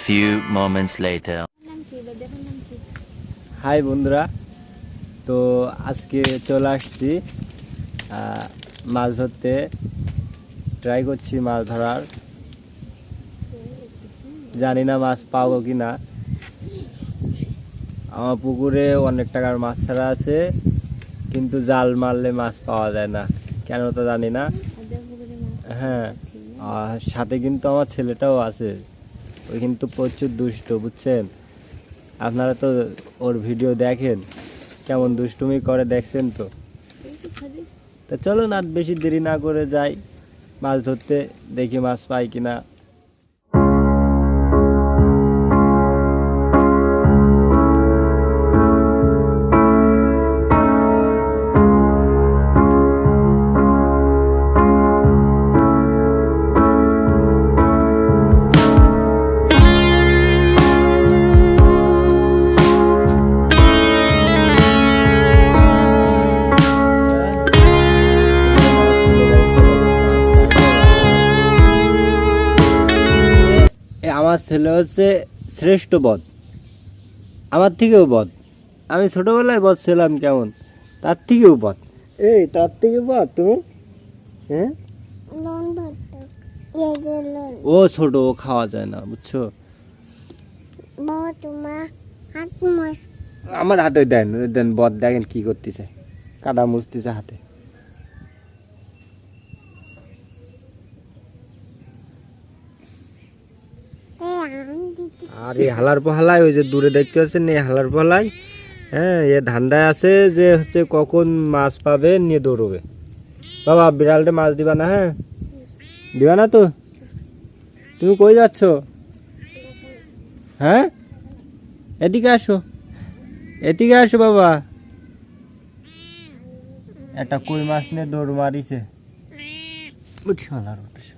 few moments later. High বন্ধুরা, তো আজকে চলে আসছি মাছ ধরতে। ট্রাই করছি মাছ ধরার, জানি না মাছ পাবো কি না। আমার পুকুরে অনেক টাকার মাছ ছাড়া আছে, কিন্তু জাল মারলে মাছ পাওয়া যায় না, কেন তো জানি না। হ্যাঁ, আর সাথে কিন্তু আমার ছেলেটাও আছে, ওই কিন্তু প্রচুর দুষ্ট, বুঝছেন? আপনারা তো ওর ভিডিও দেখেন, কেমন দুষ্টুমি করে, দেখছেন তো। তা চলো না, বেশি দেরি না করে যাই মাছ ধরতে, দেখি মাছ পাই কিনা। আমার ছেলে হচ্ছে শ্রেষ্ঠ বদ, আমার থেকেও বদ। আমি ছোটবেলায় বদ ছিলাম, কেমন তার থেকেও বদ। এই তার থেকে বদ তুমি? হ্যাঁ, ও ছোট, ও খাওয়া যায় না, বুঝছো? আমার হাতে দেন, দেন বদ, দেখেন কি করতেছে, কাদা মুছতেছে হাতে। আর এই হালার পহালায়, ওই যে দূরে দেখতে পাচ্ছেন এই হালার পহালায়, হ্যাঁ, এ ধান্দায় আছে যে হচ্ছে কখন মাছ পাবে নিয়ে দৌড়বে। বাবা, বিড়ালটা মাছ দিবা না? হ্যাঁ, দিবা না তো? তুমি কই যাচ্ছ? হ্যাঁ, এদিকে আসো, এদিকে আসো বাবা। একটা কই মাছ নিয়ে দৌড় মারিছে, উঠি হালার উঠেছে।